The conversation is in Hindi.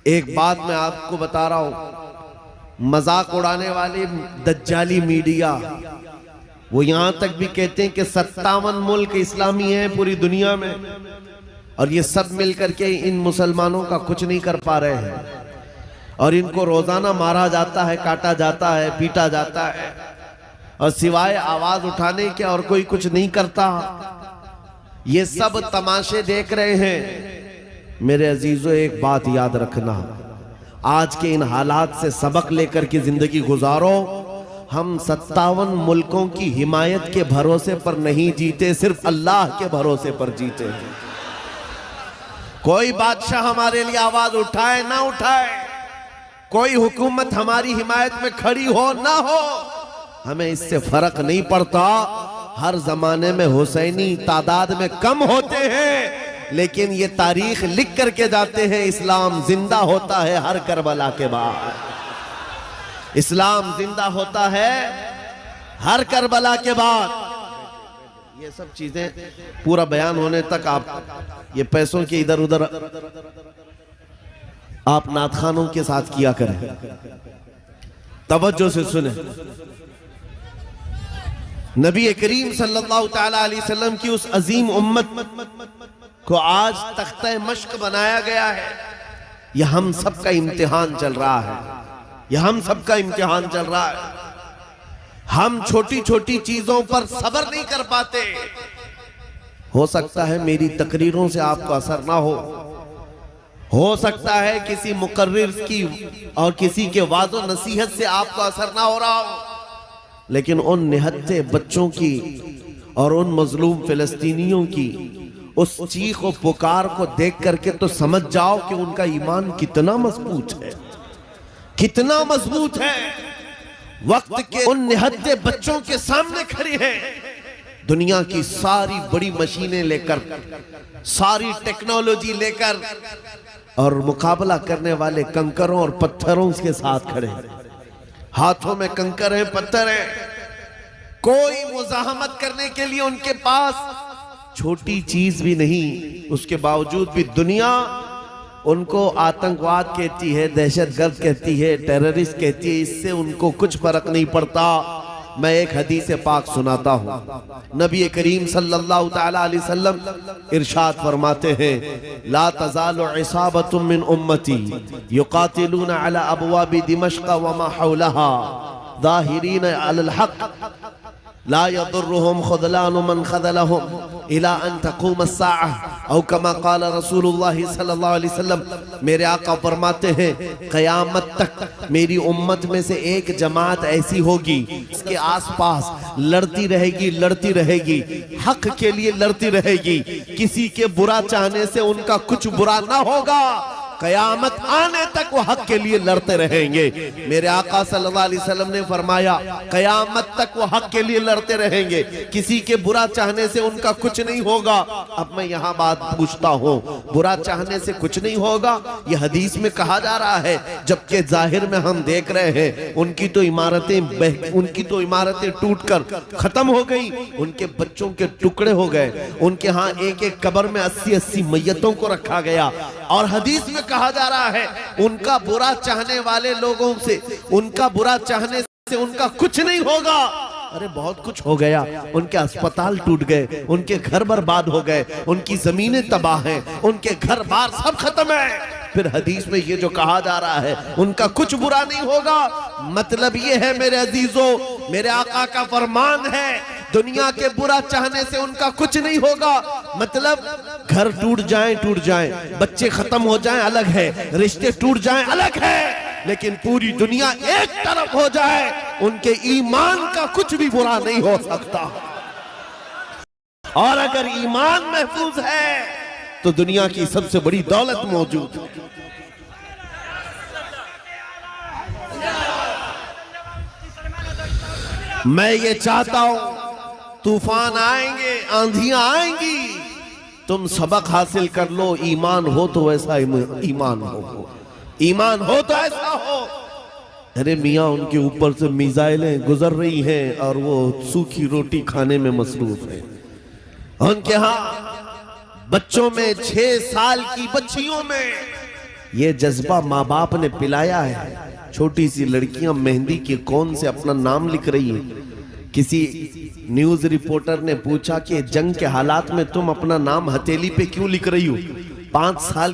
एक बात मैं आपको बता रहा हूं, मजाक उड़ाने वाले दज्जाली मीडिया वो यहां तक भी कहते हैं कि 57 मुल्क इस्लामी हैं पूरी दुनिया में, और ये सब मिलकर के इन मुसलमानों का कुछ नहीं कर पा रहे हैं, और इनको रोजाना मारा जाता है, काटा जाता है, पीटा जाता है, और सिवाय आवाज उठाने के और कोई कुछ नहीं करता। ये सब तमाशे देख रहे हैं। मेरे अजीजों, एक बात याद रखना, आज के इन हालात से सबक लेकर के जिंदगी गुजारो। हम 57 मुल्कों की हिमायत के भरोसे पर नहीं जीते, सिर्फ अल्लाह के भरोसे पर जीते हैं। कोई बादशाह हमारे लिए आवाज उठाए ना उठाए, कोई हुकूमत हमारी हिमायत में खड़ी हो ना हो, हमें इससे फर्क नहीं पड़ता। हर जमाने में हुसैनी तादाद में कम होते हैं, लेकिन ये तारीख लिख करके जाते हैं, इस्लाम जिंदा होता है हर करबला के बाद। इस्लाम जिंदा होता है हर करबला के बाद। ये सब चीजें पूरा बयान होने तक आप ये पैसों के इधर उधर आप नातखानों के साथ किया करें। तवज्जो से सुने, नबी करीम सल्लल्लाहु तआला अलैहि वसल्लम की उस अजीम उम्मत को आज तख्ते मश्क बनाया गया है। यह हम सबका इम्तिहान चल रहा है, यह हम सबका इम्तिहान चल रहा है। हम छोटी छोटी चीजों पर सब्र नहीं कर पाते। हो सकता है मेरी तकरीरों से आपको असर ना हो सकता है किसी मुकर्रिर की और किसी के वादो नसीहत से आपको असर ना हो रहा हो, लेकिन उन निहत्थे बच्चों की और उन मजलूम फिलिस्तीनियों की उस चीख और पुकार को देख करके तो समझ जाओ कि उनका ईमान कितना मजबूत है, कितना मजबूत है। वक्त के उन निहत्थे बच्चों के सामने खड़े हैं, दुनिया की सारी बड़ी मशीनें लेकर, सारी टेक्नोलॉजी लेकर, और मुकाबला करने वाले कंकरों और पत्थरों के साथ खड़े हैं। हाथों में कंकर है, पत्थर है, कोई मुजाहमत करने के लिए उनके पास छोटी चीज भी नहीं। उसके बावजूद भी दुनिया उनको आतंकवाद कहती है, दहशतगर्द कहती है, टेररिस्ट कहती है, इससे उनको कुछ फर्क नहीं पड़ता। मैं एक हदीस पाक सुनाता हूँ। नबी करीम सल्लल्लाहु तआला अलैहि वसल्लम इरशाद फरमाते हैं, ला तज़ालु इसाबतुम मिन उम्मती युकातिलूना अला अबवाबि दिमश्क व मा हौलहा ज़ाहिरीन अलल हक़ ला यदुर्रुहुम ख़ुज़लानु मन ख़ज़लहुम इला अन तक़ूम अस्साअह औ कमा क़ाल रसूलुल्लाह सल्लल्लाहु अलैहि वसल्लम। मेरे आका फरमाते हैं, क़यामत तक मेरी उम्मत में से एक जमात ऐसी होगी, इसके आसपास लड़ती रहेगी, लड़ती रहेगी, हक के लिए लड़ती रहेगी, किसी के बुरा चाहने से उनका कुछ बुरा ना होगा। कयामत आने तक वो हक के लिए लड़ते रहेंगे। मेरे आका सल्लल्लाहु अलैहि वसल्लम ने फरमाया, कयामत तक वो हक के लिए लड़ते रहेंगे, किसी के बुरा चाहने से उनका कुछ नहीं होगा। अब मैं यहाँ बात पूछता हूँ, बुरा चाहने से कुछ नहीं होगा, ये हदीस में कहा जा रहा है, जबकि जाहिर में हम देख रहे हैं उनकी तो इमारतें टूटकर खत्म हो गई, उनके बच्चों के टुकड़े हो गए, उनके यहाँ एक एक कब्र में 80-80 मैयतों को रखा गया, और हदीस में कहा जा रहा है उनका बुरा चाहने वाले लोगों से, उनका बुरा चाहने से उनका कुछ नहीं होगा। अरे बहुत कुछ हो गया, उनके अस्पताल टूट गए, उनके घर बर्बाद हो गए, उनकी जमीनें तबाह हैं, उनके घर बार सब खत्म है। फिर हदीस में ये जो कहा जा रहा है उनका कुछ बुरा नहीं होगा, मतलब ये है मेरे अजीजों, मेरे आका का फरमान है, दुनिया के बुरा चाहने से उनका कुछ नहीं होगा। मतलब घर टूट जाएं, बच्चे खत्म हो जाएं अलग है, रिश्ते टूट जाएं अलग है, लेकिन पूरी दुनिया एक तरफ हो जाए, उनके ईमान का कुछ भी बुरा नहीं हो सकता। और अगर ईमान महफूज है तो दुनिया की सबसे बड़ी दौलत मौजूद है। मैं ये चाहता हूं, तूफान आएंगे, आंधियां आएंगी, तुम सबक हासिल कर लो। ईमान हो तो ऐसा ईमान हो, ईमान हो तो ऐसा हो। अरे मियाँ, उनके ऊपर से मिसाइलें गुजर रही हैं और वो सूखी रोटी खाने में मसरूफ है। उनके यहाँ बच्चों में 6 साल की बच्चियों में ये जज्बा माँ बाप ने पिलाया है। छोटी सी लड़कियां मेहंदी के कौन से अपना नाम लिख रही हैं। किसी न्यूज रिपोर्टर ने पूछा कि जंग के हालात में तुम अपना नाम हथेली पे क्यों लिख रही हो। 5 साल